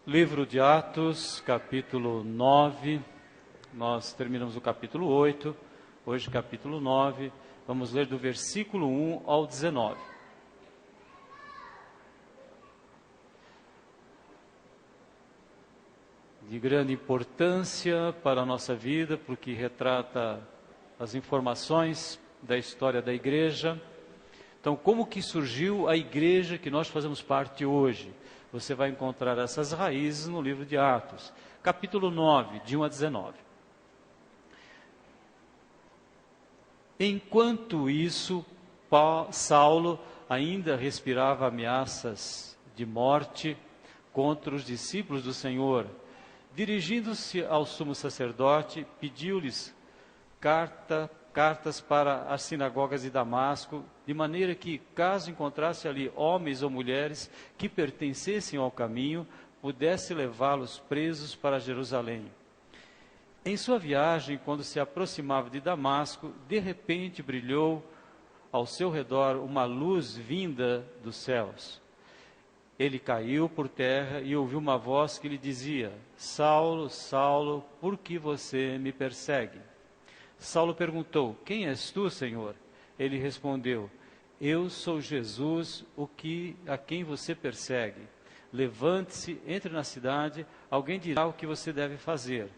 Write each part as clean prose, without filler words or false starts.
Livro de Atos, capítulo 9, nós terminamos o capítulo 8, hoje capítulo 9, vamos ler do versículo 1 ao 19. De grande importância para a nossa vida, porque retrata as informações da história da igreja. Então, como que surgiu a igreja que nós fazemos parte hoje? Você vai encontrar essas raízes no livro de Atos, capítulo 9, de 1 a 19. Enquanto isso, Saulo ainda respirava ameaças de morte contra os discípulos do Senhor. Dirigindo-se ao sumo sacerdote, pediu-lhes cartas para as sinagogas de Damasco, de maneira que, caso encontrasse ali homens ou mulheres que pertencessem ao caminho, pudesse levá-los presos para Jerusalém. Em sua viagem, quando se aproximava de Damasco, de repente brilhou ao seu redor uma luz vinda dos céus. Ele caiu por terra e ouviu uma voz que lhe dizia: Saulo, Saulo, por que você me persegue? Saulo perguntou: Quem és tu, Senhor? Ele respondeu: Eu sou Jesus, a quem você persegue. Levante-se, entre na cidade, alguém dirá o que você deve fazer.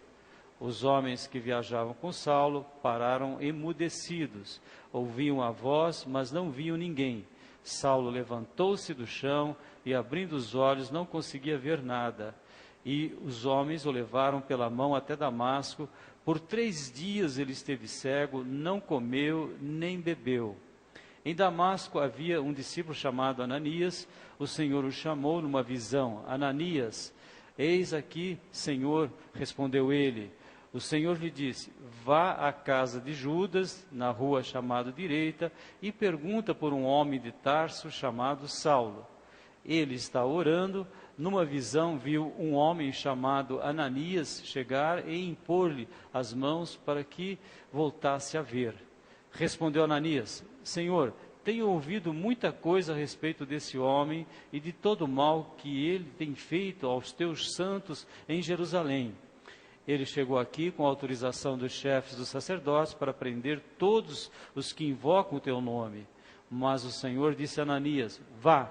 Os homens que viajavam com Saulo pararam emudecidos. Ouviam a voz, mas não viam ninguém. Saulo levantou-se do chão e, abrindo os olhos, não conseguia ver nada. E os homens o levaram pela mão até Damasco. Por 3 dias ele esteve cego, não comeu nem bebeu. Em Damasco havia um discípulo chamado Ananias. O Senhor o chamou numa visão: Ananias. Eis aqui, Senhor, respondeu ele. O Senhor lhe disse: vá à casa de Judas, na rua chamada Direita, e pergunta por um homem de Tarso chamado Saulo. Ele está orando. Numa visão viu um homem chamado Ananias chegar e impor-lhe as mãos para que voltasse a ver. Respondeu Ananias: Senhor, tenho ouvido muita coisa a respeito desse homem e de todo o mal que ele tem feito aos teus santos em Jerusalém. Ele chegou aqui com a autorização dos chefes dos sacerdotes para prender todos os que invocam o teu nome. Mas o Senhor disse a Ananias: vá.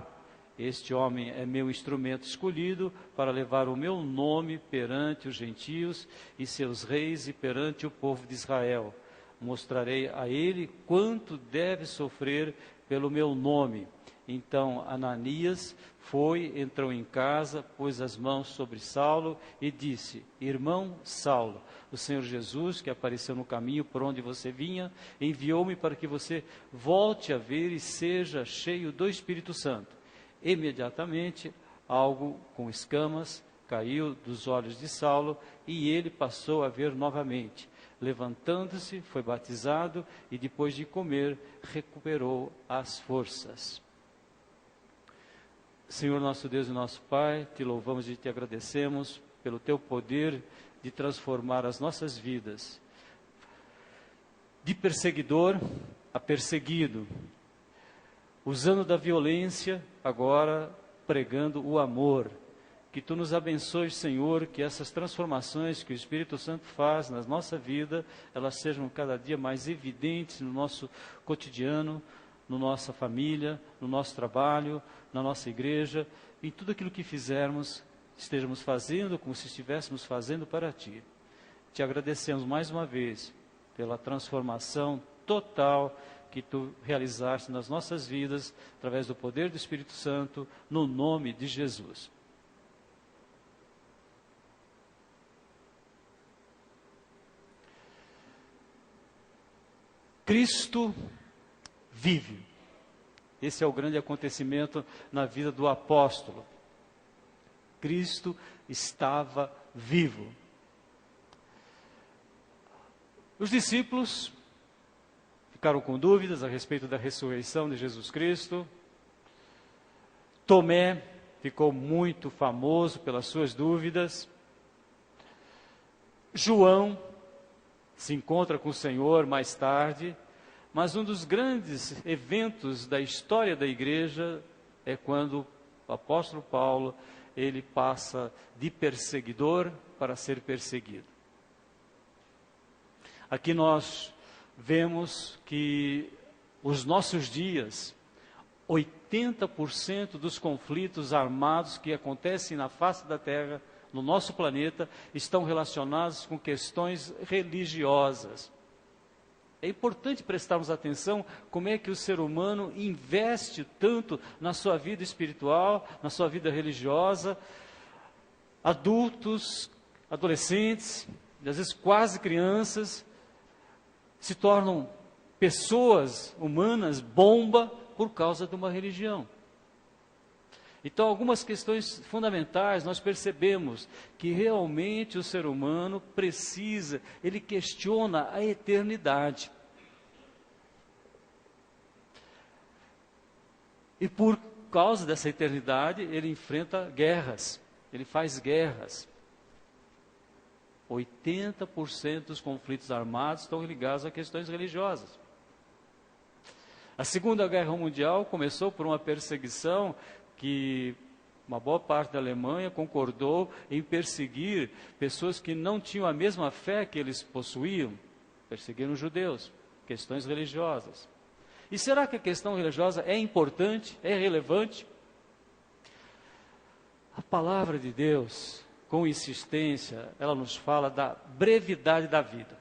Este homem é meu instrumento escolhido para levar o meu nome perante os gentios e seus reis e perante o povo de Israel. Mostrarei a ele quanto deve sofrer pelo meu nome. Então Ananias entrou em casa, pôs as mãos sobre Saulo e disse: Irmão Saulo, o Senhor Jesus, que apareceu no caminho por onde você vinha, enviou-me para que você volte a ver e seja cheio do Espírito Santo. Imediatamente, algo com escamas caiu dos olhos de Saulo e ele passou a ver novamente. Levantando-se, foi batizado e, depois de comer, recuperou as forças. Senhor nosso Deus e nosso Pai, te louvamos e te agradecemos pelo teu poder de transformar as nossas vidas de perseguidor a perseguido, usando da violência, agora pregando o amor. Que tu nos abençoes, Senhor, que essas transformações que o Espírito Santo faz na nossa vida, elas sejam cada dia mais evidentes no nosso cotidiano, na nossa família, no nosso trabalho, na nossa igreja, em tudo aquilo que fizermos, estejamos fazendo como se estivéssemos fazendo para Ti. Te agradecemos mais uma vez pela transformação total que Tu realizaste nas nossas vidas, através do poder do Espírito Santo, no nome de Jesus. Cristo vive. Esse é o grande acontecimento na vida do apóstolo. Cristo estava vivo. Os discípulos ficaram com dúvidas a respeito da ressurreição de Jesus Cristo. Tomé ficou muito famoso pelas suas dúvidas. João se encontra com o Senhor mais tarde, mas um dos grandes eventos da história da igreja é quando o apóstolo Paulo ele passa de perseguidor para ser perseguido. Aqui nós vemos que os nossos dias, 80% dos conflitos armados que acontecem na face da Terra, no nosso planeta, estão relacionados com questões religiosas. É importante prestarmos atenção como é que o ser humano investe tanto na sua vida espiritual, na sua vida religiosa. Adultos, adolescentes, às vezes quase crianças, se tornam pessoas humanas bomba por causa de uma religião. Então, algumas questões fundamentais, nós percebemos que realmente o ser humano precisa, ele questiona a eternidade. E por causa dessa eternidade, ele enfrenta guerras, ele faz guerras. 80% dos conflitos armados estão ligados a questões religiosas. A Segunda Guerra Mundial começou por uma perseguição que uma boa parte da Alemanha concordou em perseguir pessoas que não tinham a mesma fé que eles possuíam. Perseguiram os judeus, questões religiosas. E será que a questão religiosa é importante, é relevante? A palavra de Deus, com insistência, ela nos fala da brevidade da vida.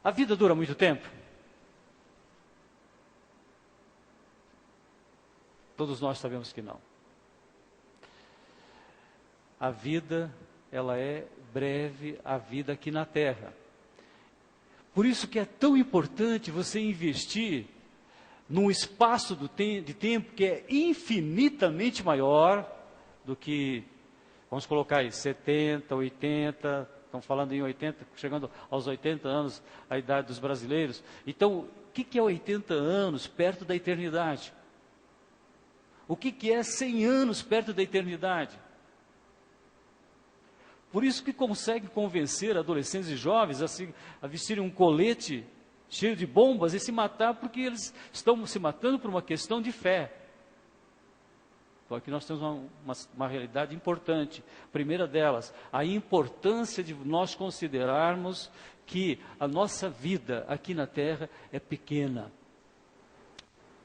A vida dura muito tempo? Todos nós sabemos que não. A vida, ela é breve, a vida aqui na Terra. Por isso que é tão importante você investir num espaço de tempo que é infinitamente maior do que, vamos colocar aí, 70, 80, estão falando em 80, chegando aos 80 anos, a idade dos brasileiros. Então, o que é 80 anos perto da eternidade? O que é 100 anos perto da eternidade? Por isso que consegue convencer adolescentes e jovens a vestirem um colete cheio de bombas e se matar porque eles estão se matando por uma questão de fé. Então aqui nós temos uma realidade importante. A primeira delas, a importância de nós considerarmos que a nossa vida aqui na Terra é pequena.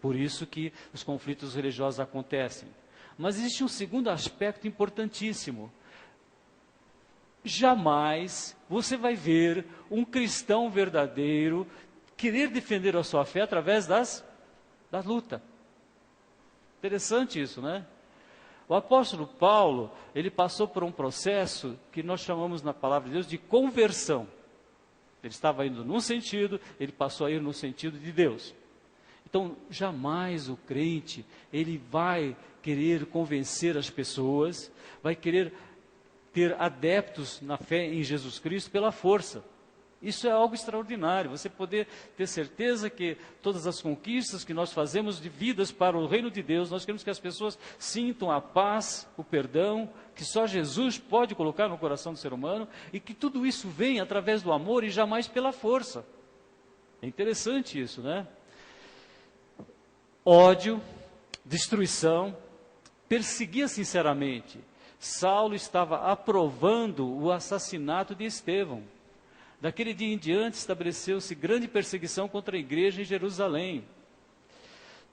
Por isso que os conflitos religiosos acontecem. Mas existe um segundo aspecto importantíssimo. Jamais você vai ver um cristão verdadeiro querer defender a sua fé através da luta. Interessante isso, né? O apóstolo Paulo, ele passou por um processo que nós chamamos na palavra de Deus de conversão. Ele estava indo num sentido, ele passou a ir no sentido de Deus. Então, jamais o crente, ele vai querer convencer as pessoas, vai querer ter adeptos na fé em Jesus Cristo pela força. Isso é algo extraordinário, você poder ter certeza que todas as conquistas que nós fazemos de vidas para o reino de Deus, nós queremos que as pessoas sintam a paz, o perdão, que só Jesus pode colocar no coração do ser humano, e que tudo isso vem através do amor e jamais pela força. É interessante isso, né? Ódio, destruição, perseguia sinceramente. Saulo estava aprovando o assassinato de Estevão. Daquele dia em diante estabeleceu-se grande perseguição contra a igreja em Jerusalém.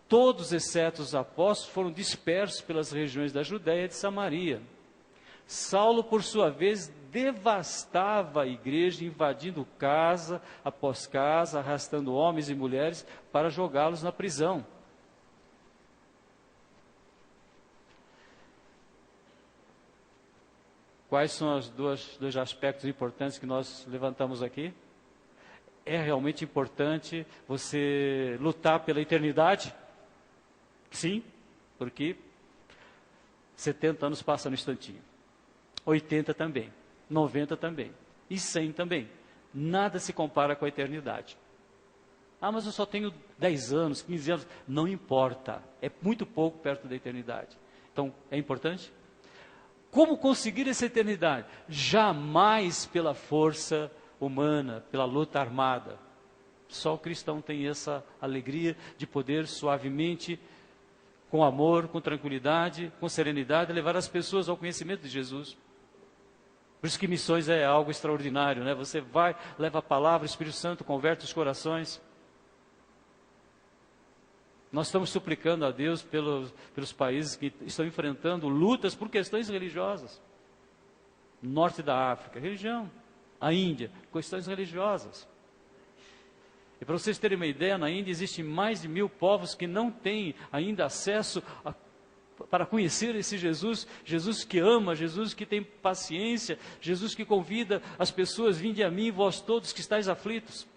Todos, exceto os apóstolos, foram dispersos pelas regiões da Judéia e de Samaria. Saulo, por sua vez, devastava a igreja, invadindo casa após casa, arrastando homens e mulheres para jogá-los na prisão. Quais são os dois aspectos importantes que nós levantamos aqui? É realmente importante você lutar pela eternidade? Sim, porque 70 anos passam no instantinho. 80 também, 90 também, e 100 também. Nada se compara com a eternidade. Ah, mas eu só tenho 10 anos, 15 anos. Não importa, é muito pouco perto da eternidade. Então, é importante? Como conseguir essa eternidade? Jamais pela força humana, pela luta armada. Só o cristão tem essa alegria de poder suavemente com amor, com tranquilidade, com serenidade, levar as pessoas ao conhecimento de Jesus. Por isso que missões é algo extraordinário, né? Você vai, leva a palavra, o Espírito Santo converte os corações. Nós estamos suplicando a Deus pelos países que estão enfrentando lutas por questões religiosas. Norte da África, religião. A Índia, questões religiosas. E para vocês terem uma ideia, na Índia existem mais de 1000 povos que não têm ainda acesso para conhecer esse Jesus, Jesus que ama, Jesus que tem paciência, Jesus que convida as pessoas, vinde a mim, vós todos que estáis aflitos.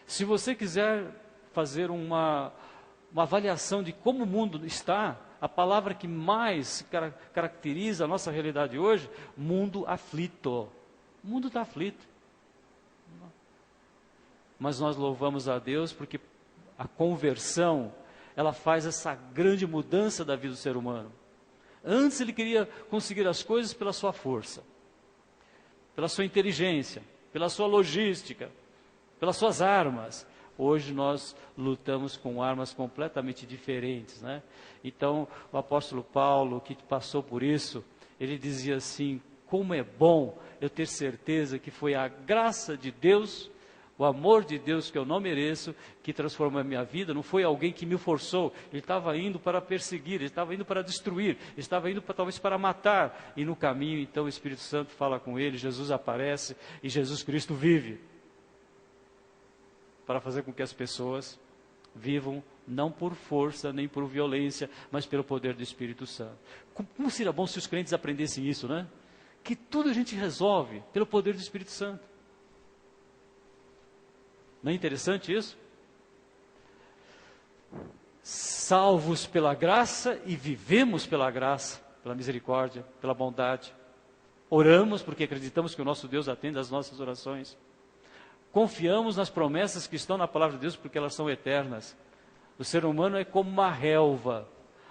Se você quiser fazer uma avaliação de como o mundo está, a palavra que mais caracteriza a nossa realidade hoje, mundo aflito. O mundo está aflito. Mas nós louvamos a Deus porque a conversão, ela faz essa grande mudança da vida do ser humano. Antes ele queria conseguir as coisas pela sua força, pela sua inteligência, pela sua logística, pelas suas armas. Hoje nós lutamos com armas completamente diferentes, né? Então, o apóstolo Paulo, que passou por isso, ele dizia assim: como é bom eu ter certeza que foi a graça de Deus, o amor de Deus que eu não mereço, que transformou a minha vida. Não foi alguém que me forçou. Ele estava indo para perseguir, ele estava indo para destruir, ele estava indo talvez para matar. E no caminho, então, o Espírito Santo fala com ele, Jesus aparece e Jesus Cristo vive. Para fazer com que as pessoas vivam não por força, nem por violência, mas pelo poder do Espírito Santo. Como seria bom se os crentes aprendessem isso, né? Que tudo a gente resolve pelo poder do Espírito Santo. Não é interessante isso? Salvos pela graça e vivemos pela graça, pela misericórdia, pela bondade. Oramos porque acreditamos que o nosso Deus atende às nossas orações. Confiamos nas promessas que estão na palavra de Deus porque elas são eternas. O ser humano é como uma relva.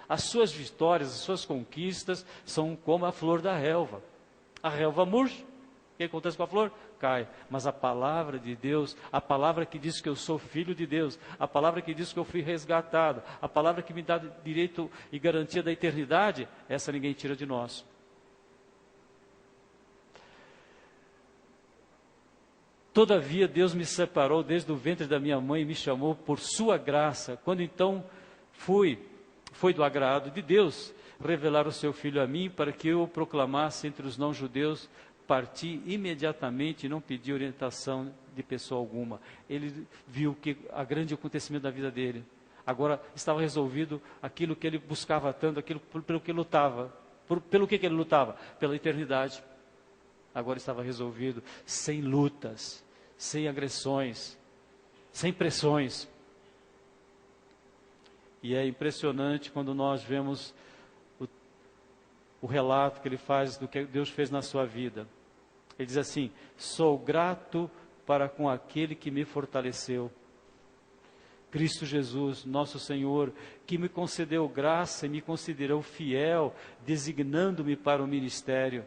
As suas vitórias, as suas conquistas são como a flor da relva. A relva murcha. O que acontece com a flor? Cai. Mas a palavra de Deus, a palavra que diz que eu sou filho de Deus, a palavra que diz que eu fui resgatado, a palavra que me dá direito e garantia da eternidade, essa ninguém tira de nós. Todavia Deus me separou desde o ventre da minha mãe e me chamou por sua graça. Quando então foi do agrado de Deus revelar o seu Filho a mim para que eu o proclamasse entre os não-judeus, parti imediatamente e não pedi orientação de pessoa alguma. Ele viu que a grande acontecimento da vida dele. Agora estava resolvido aquilo que ele buscava tanto, aquilo pelo que lutava. Pelo que ele lutava? Pela eternidade. Agora estava resolvido, sem lutas, sem agressões, sem pressões. E é impressionante quando nós vemos o relato que ele faz do que Deus fez na sua vida. Ele diz assim: sou grato para com aquele que me fortaleceu. Cristo Jesus, nosso Senhor, que me concedeu graça e me considerou fiel, designando-me para o ministério.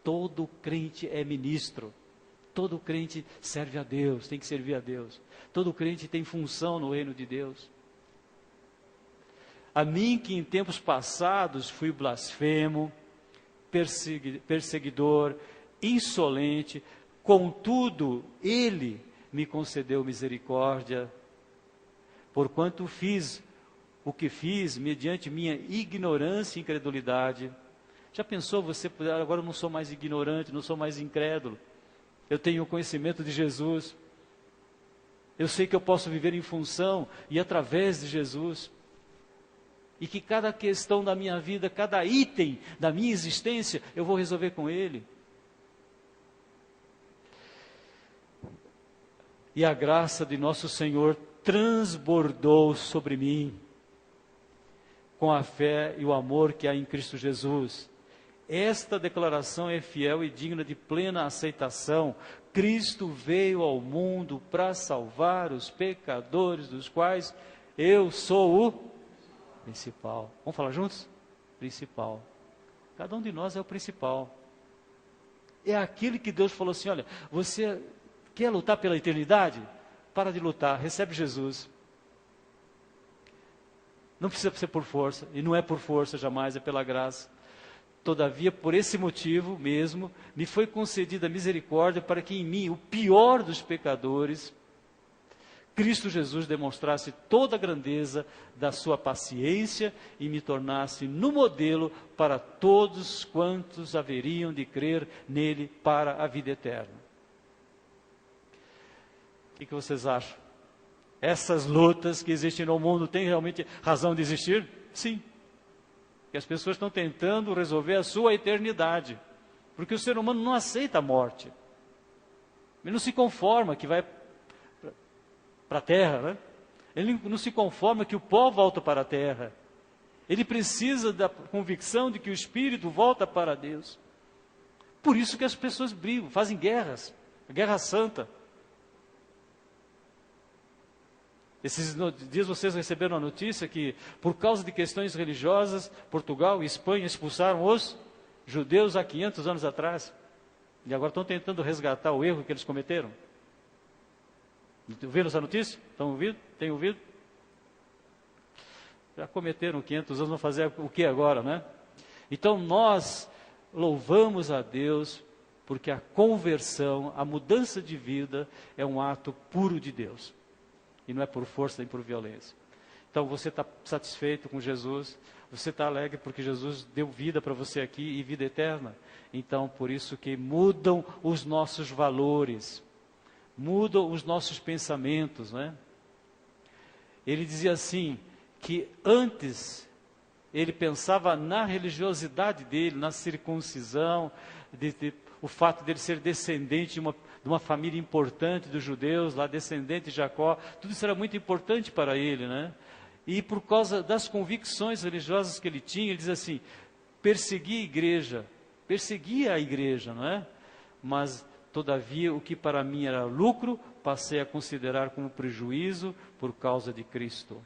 Todo crente é ministro, todo crente serve a Deus, tem que servir a Deus, todo crente tem função no reino de Deus. A mim que em tempos passados fui blasfemo, perseguidor, insolente, contudo Ele me concedeu misericórdia, porquanto fiz o que fiz mediante minha ignorância e incredulidade. Já pensou você, agora eu não sou mais ignorante, não sou mais incrédulo, eu tenho o conhecimento de Jesus, eu sei que eu posso viver em função e através de Jesus, e que cada questão da minha vida, cada item da minha existência, eu vou resolver com Ele. E a graça de nosso Senhor transbordou sobre mim, com a fé e o amor que há em Cristo Jesus. Esta declaração é fiel e digna de plena aceitação. Cristo veio ao mundo para salvar os pecadores, dos quais eu sou o principal. Vamos falar juntos? Principal. Cada um de nós é o principal. É aquele que Deus falou assim: olha, você quer lutar pela eternidade? Para de lutar, recebe Jesus. Não precisa ser por força, e não é por força jamais, é pela graça. Todavia, por esse motivo mesmo, me foi concedida a misericórdia para que em mim, o pior dos pecadores, Cristo Jesus demonstrasse toda a grandeza da sua paciência e me tornasse no modelo para todos quantos haveriam de crer nele para a vida eterna. O que vocês acham? Essas lutas que existem no mundo têm realmente razão de existir? Sim. Que as pessoas estão tentando resolver a sua eternidade. Porque o ser humano não aceita a morte. Ele não se conforma que vai para a terra, né? Ele não se conforma que o pó volta para a terra. Ele precisa da convicção de que o espírito volta para Deus. Por isso que as pessoas brigam, fazem guerras, a guerra santa. Esses dias vocês receberam a notícia que, por causa de questões religiosas, Portugal e Espanha expulsaram os judeus há 500 anos atrás. E agora estão tentando resgatar o erro que eles cometeram. Ouviram essa notícia? Estão ouvindo? Tem ouvido? Já cometeram 500 anos, vão fazer o que agora, né? Então nós louvamos a Deus porque a conversão, a mudança de vida é um ato puro de Deus. E não é por força nem por violência. Então você está satisfeito com Jesus, você está alegre porque Jesus deu vida para você aqui e vida eterna. Então por isso que mudam os nossos valores, mudam os nossos pensamentos, né? Ele dizia assim, que antes ele pensava na religiosidade dele, na circuncisão, o fato dele ser descendente de uma família importante dos judeus, lá descendente de Jacó, tudo isso era muito importante para ele, né? E por causa das convicções religiosas que ele tinha, ele diz assim, perseguia a igreja, não é? Mas, todavia, o que para mim era lucro, passei a considerar como prejuízo por causa de Cristo.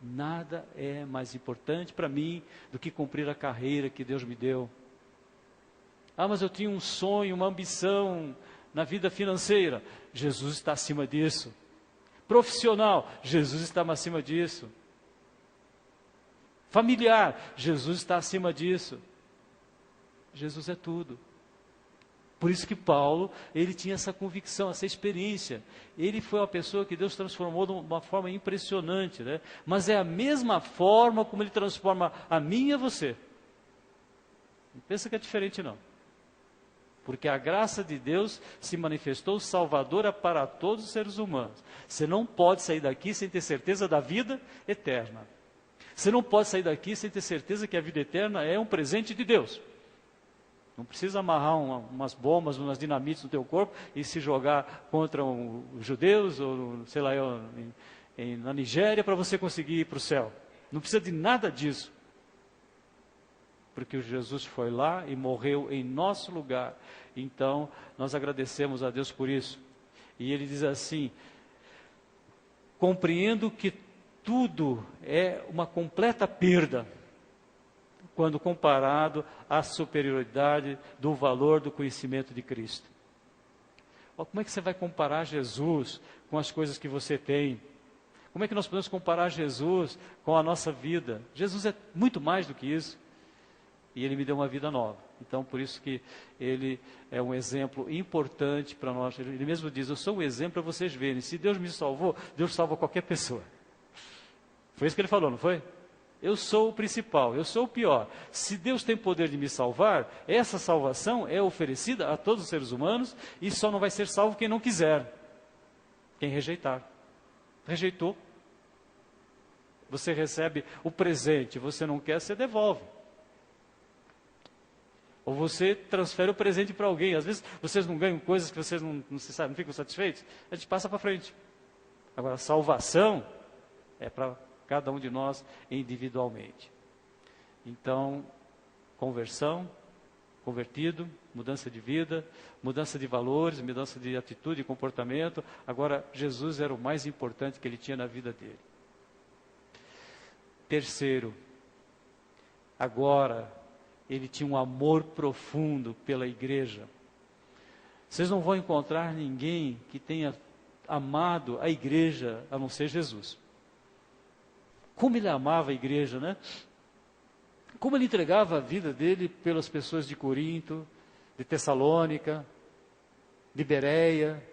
Nada é mais importante para mim do que cumprir a carreira que Deus me deu. Ah, mas eu tinha um sonho, uma ambição na vida financeira. Jesus está acima disso. Profissional, Jesus está acima disso. Familiar, Jesus está acima disso. Jesus é tudo. Por isso que Paulo, ele tinha essa convicção, essa experiência. Ele foi uma pessoa que Deus transformou de uma forma impressionante, né? Mas é a mesma forma como Ele transforma a mim e a você. Não pensa que é diferente, não. Porque a graça de Deus se manifestou salvadora para todos os seres humanos. Você não pode sair daqui sem ter certeza da vida eterna. Você não pode sair daqui sem ter certeza que a vida eterna é um presente de Deus. Não precisa amarrar umas bombas, umas dinamites no teu corpo e se jogar contra os judeus, ou sei lá, na Nigéria, para você conseguir ir para o céu. Não precisa de nada disso. Porque Jesus foi lá e morreu em nosso lugar. Então, nós agradecemos a Deus por isso. E ele diz assim, compreendo que tudo é uma completa perda, quando comparado à superioridade do valor do conhecimento de Cristo. Como é que você vai comparar Jesus com as coisas que você tem? Como é que nós podemos comparar Jesus com a nossa vida? Jesus é muito mais do que isso. E Ele me deu uma vida nova. Então, por isso que Ele é um exemplo importante para nós. Ele mesmo diz, eu sou um exemplo para vocês verem. Se Deus me salvou, Deus salva qualquer pessoa. Foi isso que Ele falou, não foi? Eu sou o principal, eu sou o pior. Se Deus tem poder de me salvar, essa salvação é oferecida a todos os seres humanos e só não vai ser salvo quem não quiser, quem rejeitar. Rejeitou. Você recebe o presente, você não quer, você devolve. Ou você transfere o presente para alguém. Às vezes vocês não ganham coisas que vocês não ficam satisfeitos, a gente passa para frente. Agora, a salvação é para cada um de nós individualmente. Então, conversão, convertido, mudança de vida, mudança de valores, mudança de atitude e comportamento. Agora, Jesus era o mais importante que ele tinha na vida dele. Terceiro, agora, ele tinha um amor profundo pela igreja. Vocês não vão encontrar ninguém que tenha amado a igreja a não ser Jesus. Como ele amava a igreja, né? Como ele entregava a vida dele pelas pessoas de Corinto, de Tessalônica, de Bereia.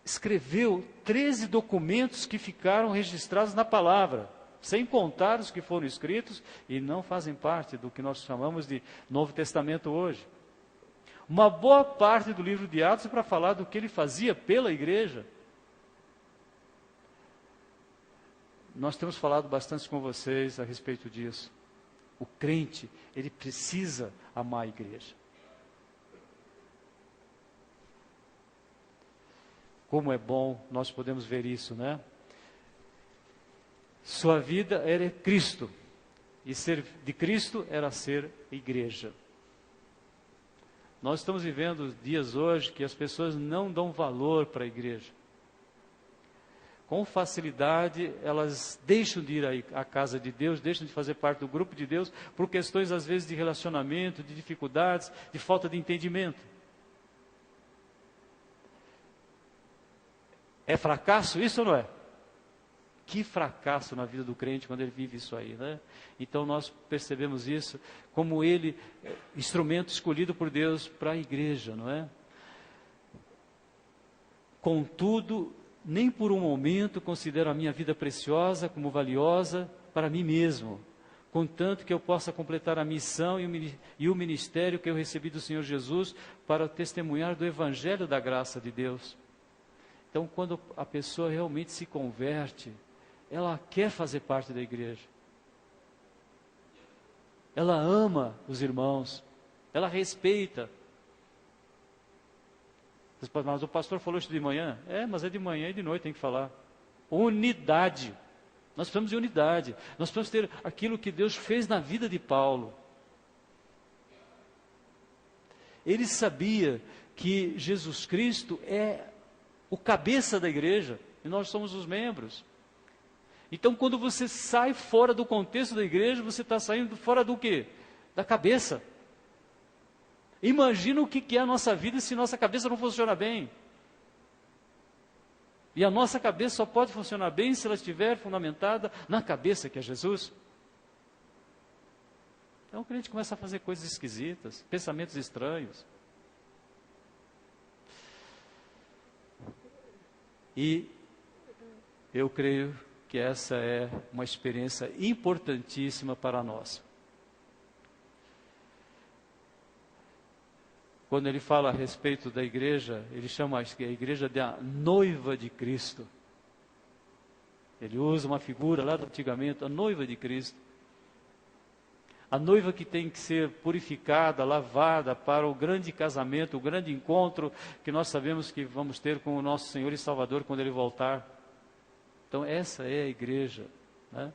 Escreveu 13 documentos que ficaram registrados na palavra, sem contar os que foram escritos e não fazem parte do que nós chamamos de Novo Testamento hoje. Uma boa parte do livro de Atos é para falar do que ele fazia pela igreja. Nós temos falado bastante com vocês a respeito disso. O crente, ele precisa amar a igreja. Como é bom nós podemos ver isso, né? Sua vida era Cristo. E ser de Cristo era ser igreja. Nós estamos vivendo dias hoje que as pessoas não dão valor para a igreja. Com facilidade, elas deixam de ir à casa de Deus, deixam de fazer parte do grupo de Deus, por questões, às vezes, de relacionamento, de dificuldades, de falta de entendimento. É fracasso isso ou não é? Que fracasso na vida do crente quando ele vive isso aí, né? Então nós percebemos isso como ele, instrumento escolhido por Deus para a igreja, não é? Contudo, nem por um momento considero a minha vida preciosa como valiosa para mim mesmo, contanto que eu possa completar a missão e o ministério que eu recebi do Senhor Jesus para testemunhar do Evangelho da graça de Deus. Então, quando a pessoa realmente se converte, ela quer fazer parte da igreja. Ela ama os irmãos, ela respeita. Mas o pastor falou isso de manhã. Mas é de manhã e de noite tem que falar. Unidade. Nós precisamos de unidade. Nós precisamos ter aquilo que Deus fez na vida de Paulo. Ele sabia que Jesus Cristo é o cabeça da igreja e nós somos os membros. Então, quando você sai fora do contexto da igreja, você está saindo fora do quê? Da cabeça. Imagina o que é a nossa vida se nossa cabeça não funciona bem. E a nossa cabeça só pode funcionar bem se ela estiver fundamentada na cabeça, que é Jesus. Então o crente começa a fazer coisas esquisitas, pensamentos estranhos. E eu creio que essa é uma experiência importantíssima para nós. Quando ele fala a respeito da igreja, ele chama a igreja de a noiva de Cristo. Ele usa uma figura lá do antigamente, a noiva de Cristo. A noiva que tem que ser purificada, lavada para o grande casamento, o grande encontro que nós sabemos que vamos ter com o nosso Senhor e Salvador quando Ele voltar. Então essa é a igreja, né?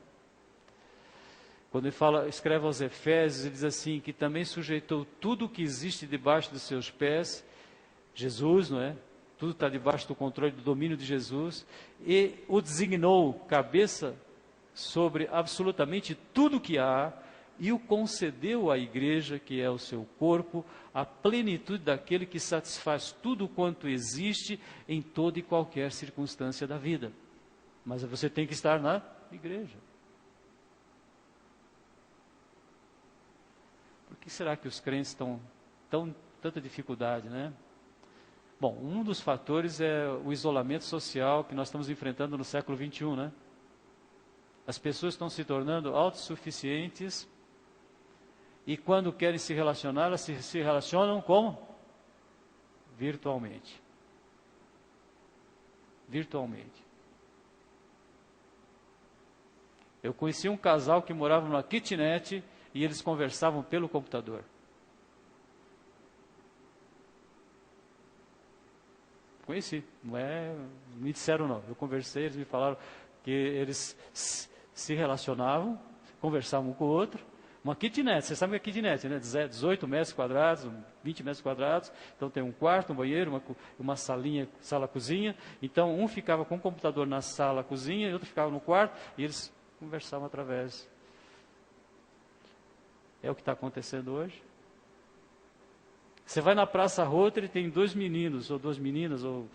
Quando ele escreve aos Efésios, ele diz assim, que também sujeitou tudo o que existe debaixo dos seus pés, Jesus, não é? Tudo está debaixo do controle, do domínio de Jesus, e o designou cabeça sobre absolutamente tudo que há, e o concedeu à igreja, que é o seu corpo, a plenitude daquele que satisfaz tudo quanto existe em toda e qualquer circunstância da vida. Mas você tem que estar na igreja. Por que será que os crentes estão tanta dificuldade, né? Bom, um dos fatores é o isolamento social que nós estamos enfrentando no século XXI, né? As pessoas estão se tornando autossuficientes e quando querem se relacionar, elas se relacionam como? Virtualmente. Virtualmente. Eu conheci um casal que morava numa kitnet e eles conversavam pelo computador. Conheci, não me disseram não, eu conversei, eles me falaram que eles se relacionavam, conversavam um com o outro, uma kitnet, você sabe o que é kitnet, né? 18 metros quadrados, 20 metros quadrados, então tem um quarto, um banheiro, uma salinha, sala-cozinha, então um ficava com o computador na sala-cozinha e outro ficava no quarto e eles conversavam através. É o que está acontecendo hoje. Você vai na Praça Rotary e tem dois meninos, ou duas meninas, ou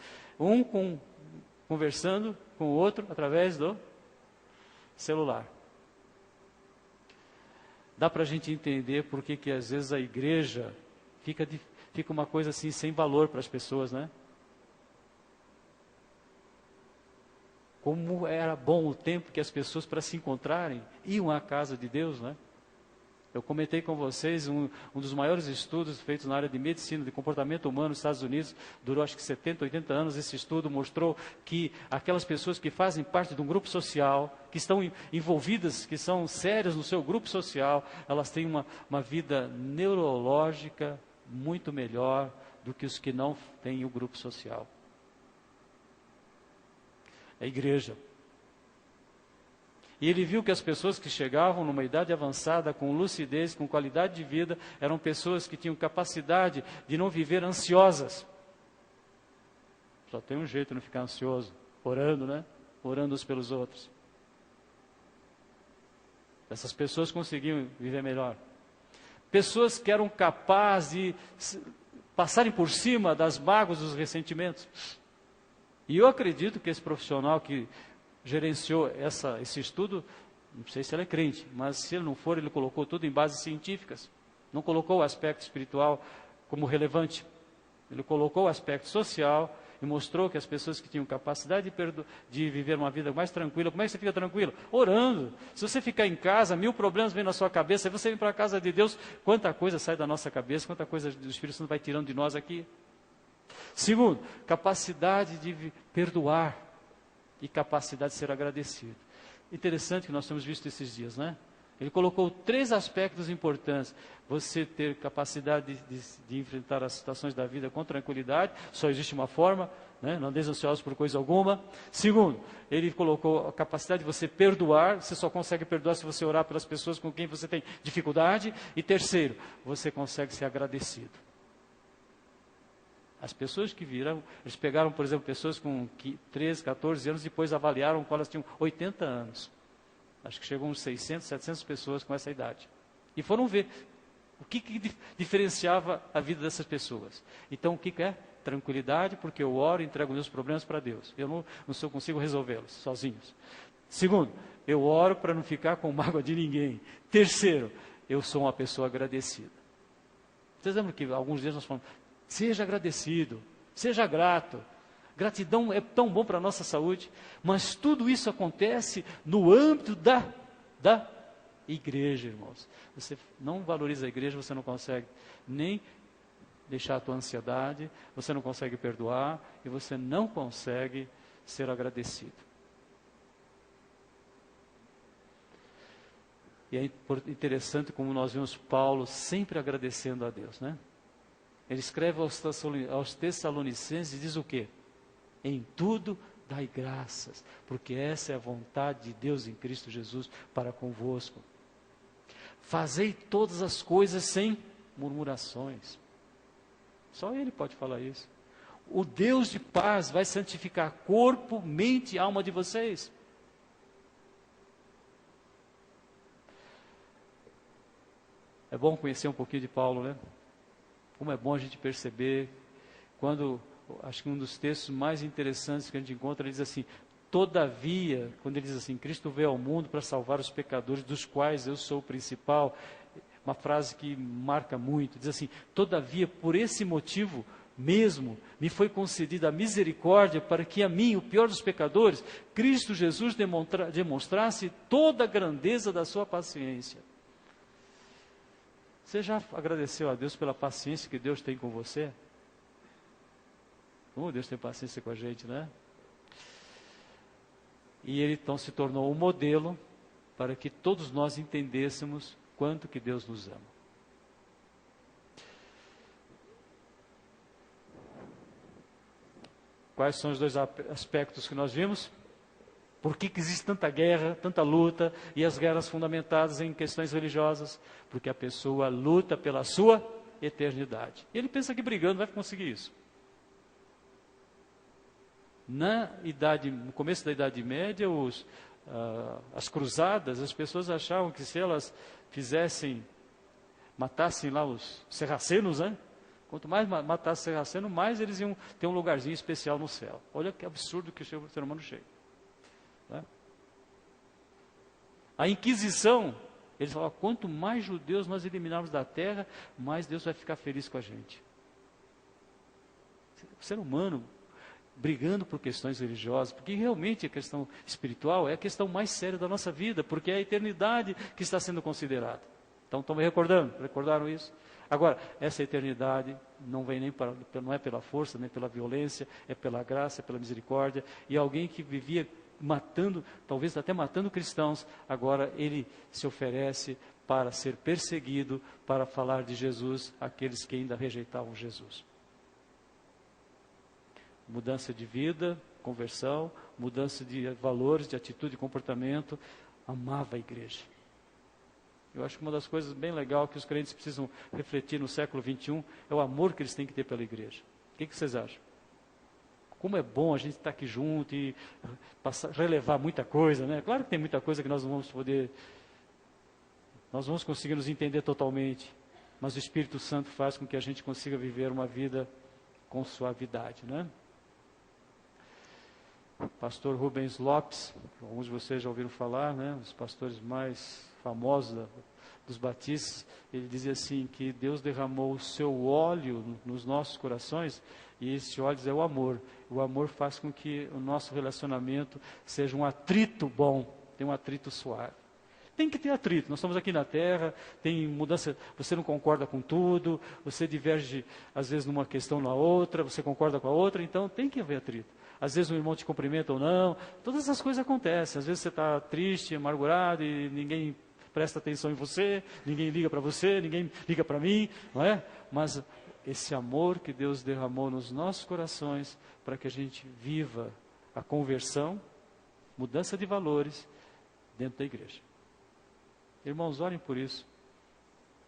conversando com o outro através do celular. Dá para a gente entender por que às vezes a igreja fica uma coisa assim sem valor para as pessoas, né? Como era bom o tempo que as pessoas, para se encontrarem, iam à casa de Deus, né? Eu comentei com vocês um dos maiores estudos feitos na área de medicina, de comportamento humano nos Estados Unidos, durou acho que 70, 80 anos. Esse estudo mostrou que aquelas pessoas que fazem parte de um grupo social, que estão envolvidas, que são sérias no seu grupo social, elas têm uma vida neurológica muito melhor do que os que não têm o grupo social. É a igreja. E ele viu que as pessoas que chegavam numa idade avançada, com lucidez, com qualidade de vida, eram pessoas que tinham capacidade de não viver ansiosas. Só tem um jeito de não ficar ansioso, orando, né? Orando uns pelos outros. Essas pessoas conseguiam viver melhor. Pessoas que eram capazes de passarem por cima das mágoas, dos ressentimentos. E eu acredito que esse profissional que gerenciou esse estudo, não sei se ele é crente, mas se ele não for, ele colocou tudo em bases científicas. Não colocou o aspecto espiritual como relevante. Ele colocou o aspecto social e mostrou que as pessoas que tinham capacidade de viver uma vida mais tranquila, como é que você fica tranquilo? Orando. Se você ficar em casa, 1000 problemas vêm na sua cabeça, aí você vem para a casa de Deus, quanta coisa sai da nossa cabeça, quanta coisa do Espírito Santo vai tirando de nós aqui. Segundo, capacidade de perdoar e capacidade de ser agradecido. Interessante que nós temos visto esses dias, né? Ele colocou 3 aspectos importantes. Você ter capacidade de enfrentar as situações da vida com tranquilidade, só existe uma forma, né? Não andeis ansiosos por coisa alguma. Segundo, ele colocou a capacidade de você perdoar, você só consegue perdoar se você orar pelas pessoas com quem você tem dificuldade. E terceiro, você consegue ser agradecido. As pessoas que viram, eles pegaram, por exemplo, pessoas com 13, 14 anos, depois avaliaram quando elas tinham 80 anos. Acho que chegou uns 600, 700 pessoas com essa idade. E foram ver o que diferenciava a vida dessas pessoas. Então, o que é? Tranquilidade, porque eu oro e entrego meus problemas para Deus. Eu não consigo resolvê-los sozinhos. Segundo, eu oro para não ficar com mágoa de ninguém. Terceiro, eu sou uma pessoa agradecida. Vocês lembram que alguns dias nós falamos, seja agradecido, seja grato. Gratidão é tão bom para a nossa saúde, mas tudo isso acontece no âmbito da igreja, irmãos. Você não valoriza a igreja, você não consegue nem deixar a tua ansiedade, você não consegue perdoar e você não consegue ser agradecido. E é interessante como nós vemos Paulo sempre agradecendo a Deus, né? Ele escreve aos Tessalonicenses e diz o quê? Em tudo dai graças, porque essa é a vontade de Deus em Cristo Jesus para convosco. Fazei todas as coisas sem murmurações. Só Ele pode falar isso. O Deus de paz vai santificar corpo, mente e alma de vocês. É bom conhecer um pouquinho de Paulo, né? Como é bom a gente perceber, acho que um dos textos mais interessantes que a gente encontra, ele diz assim, todavia, quando ele diz assim, Cristo veio ao mundo para salvar os pecadores, dos quais eu sou o principal, uma frase que marca muito, diz assim, todavia, por esse motivo mesmo, me foi concedida a misericórdia para que a mim, o pior dos pecadores, Cristo Jesus demonstrasse toda a grandeza da sua paciência. Você já agradeceu a Deus pela paciência que Deus tem com você? Deus tem paciência com a gente, né? E Ele então se tornou um modelo para que todos nós entendêssemos quanto que Deus nos ama. Quais são os 2 aspectos que nós vimos? Por que existe tanta guerra, tanta luta, e as guerras fundamentadas em questões religiosas? Porque a pessoa luta pela sua eternidade. E ele pensa que brigando vai conseguir isso. No começo da Idade Média, as cruzadas, as pessoas achavam que se elas matassem lá os sarracenos, né? Quanto mais matasse sarraceno, mais eles iam ter um lugarzinho especial no céu. Olha que absurdo que o ser humano chega. Né? A Inquisição, eles falavam, quanto mais judeus nós eliminarmos da terra, mais Deus vai ficar feliz com a gente. O ser humano brigando por questões religiosas, porque realmente a questão espiritual é a questão mais séria da nossa vida, porque é a eternidade que está sendo considerada. Então estão me recordando, recordaram isso? Agora, essa eternidade não vem não é pela força, nem pela violência, é pela graça, é pela misericórdia, e alguém que vivia matando, talvez até matando cristãos, agora ele se oferece para ser perseguido, para falar de Jesus àqueles que ainda rejeitavam Jesus. Mudança de vida, conversão, mudança de valores, de atitude e comportamento, amava a igreja. Eu acho que uma das coisas bem legais que os crentes precisam refletir no século XXI é o amor que eles têm que ter pela igreja. O que vocês acham? Como é bom a gente estar aqui junto e relevar muita coisa, né? Claro que tem muita coisa que nós não vamos poder, nós vamos conseguir nos entender totalmente, mas o Espírito Santo faz com que a gente consiga viver uma vida com suavidade, né? Pastor Rubens Lopes, alguns de vocês já ouviram falar, né? Os pastores mais famosos dos batistas, ele dizia assim, que Deus derramou o seu óleo nos nossos corações, e esse óleo é o amor. O amor faz com que o nosso relacionamento seja um atrito bom, tem um atrito suave. Tem que ter atrito, nós estamos aqui na terra, tem mudança, você não concorda com tudo, você diverge às vezes numa questão na outra, você concorda com a outra, então tem que haver atrito. Às vezes um irmão te cumprimenta ou não, todas essas coisas acontecem, às vezes você está triste, amargurado e ninguém presta atenção em você, ninguém liga para você, ninguém liga para mim, não é? Mas esse amor que Deus derramou nos nossos corações para que a gente viva a conversão, mudança de valores dentro da igreja. Irmãos, orem por isso.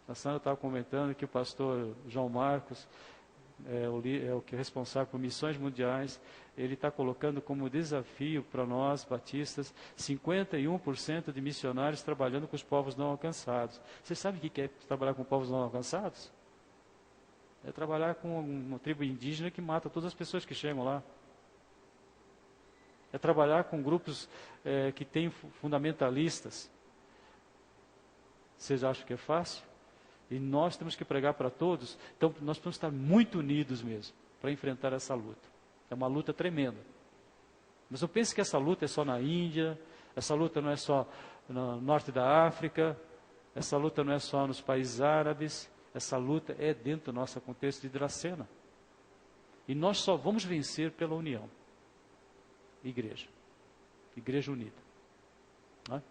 A Sandra estava comentando que o pastor João Marcos é o que é responsável por missões mundiais. Ele está colocando como desafio para nós, batistas, 51% de missionários trabalhando com os povos não alcançados. Você sabe o que é trabalhar com povos não alcançados? É trabalhar com uma tribo indígena que mata todas as pessoas que chegam lá. É trabalhar com grupos que têm fundamentalistas. Vocês acham que é fácil? E nós temos que pregar para todos, então nós precisamos estar muito unidos mesmo, para enfrentar essa luta. É uma luta tremenda. Mas eu penso que essa luta é só na Índia, essa luta não é só no norte da África, essa luta não é só nos países árabes, essa luta é dentro do nosso contexto de Dracena. E nós só vamos vencer pela união. Igreja. Igreja unida. Não é?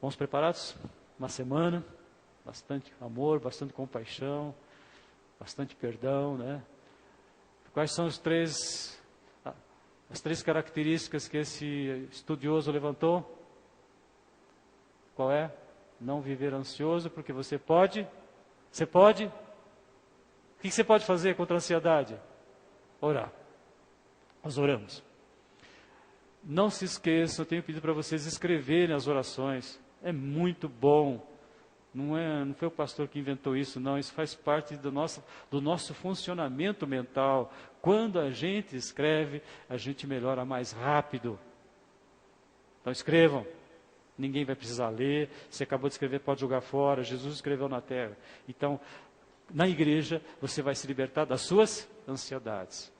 Vamos preparados? Uma semana, bastante amor, bastante compaixão, bastante perdão, né? Quais são as três características que esse estudioso levantou? Qual é? Não viver ansioso, porque você pode? Você pode? O que você pode fazer contra a ansiedade? Orar. Nós oramos. Não se esqueçam, eu tenho pedido para vocês escreverem as orações. É muito bom. Não foi o pastor que inventou isso, não. Isso faz parte do nosso funcionamento mental. Quando a gente escreve, a gente melhora mais rápido. Então escrevam. Ninguém vai precisar ler. Você acabou de escrever, pode jogar fora. Jesus escreveu na terra. Então, na igreja, você vai se libertar das suas ansiedades.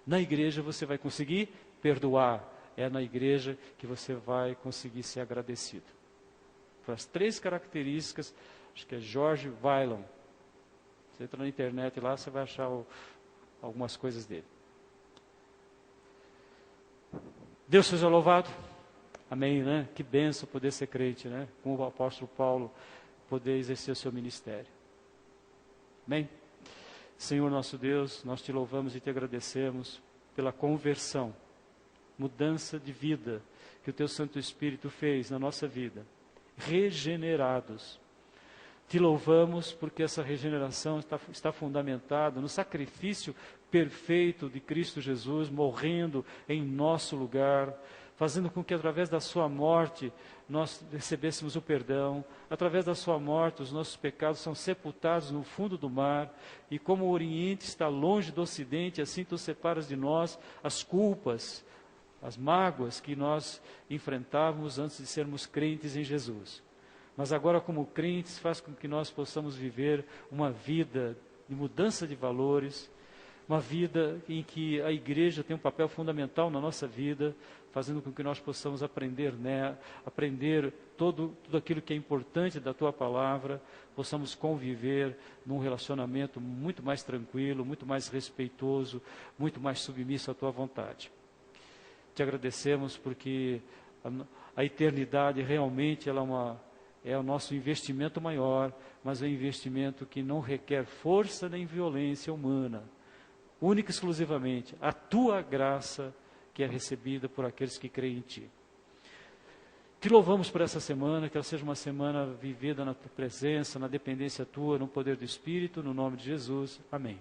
Na igreja, você vai conseguir perdoar. É na igreja que você vai conseguir ser agradecido. Para as três características, acho que é George Weilon. Você entra na internet lá, você vai achar algumas coisas dele. Deus seja louvado. Amém, né? Que bênção poder ser crente, né? Como o apóstolo Paulo, poder exercer o seu ministério. Amém? Senhor nosso Deus, nós te louvamos e te agradecemos pela conversão, mudança de vida que o teu Santo Espírito fez na nossa vida. Regenerados. Te louvamos porque essa regeneração está fundamentada no sacrifício perfeito de Cristo Jesus, morrendo em nosso lugar, fazendo com que através da sua morte nós recebêssemos o perdão, através da sua morte os nossos pecados são sepultados no fundo do mar, e como o Oriente está longe do Ocidente, assim tu separas de nós as culpas, as mágoas que nós enfrentávamos antes de sermos crentes em Jesus. Mas agora, como crentes, faz com que nós possamos viver uma vida de mudança de valores, uma vida em que a igreja tem um papel fundamental na nossa vida, fazendo com que nós possamos aprender tudo aquilo que é importante da Tua Palavra, possamos conviver num relacionamento muito mais tranquilo, muito mais respeitoso, muito mais submisso à Tua vontade. Te agradecemos porque a eternidade realmente é o nosso investimento maior, mas é um investimento que não requer força nem violência humana, única e exclusivamente a Tua graça que é recebida por aqueles que creem em Ti. Te louvamos por essa semana, que ela seja uma semana vivida na Tua presença, na dependência Tua, no poder do Espírito, no nome de Jesus. Amém.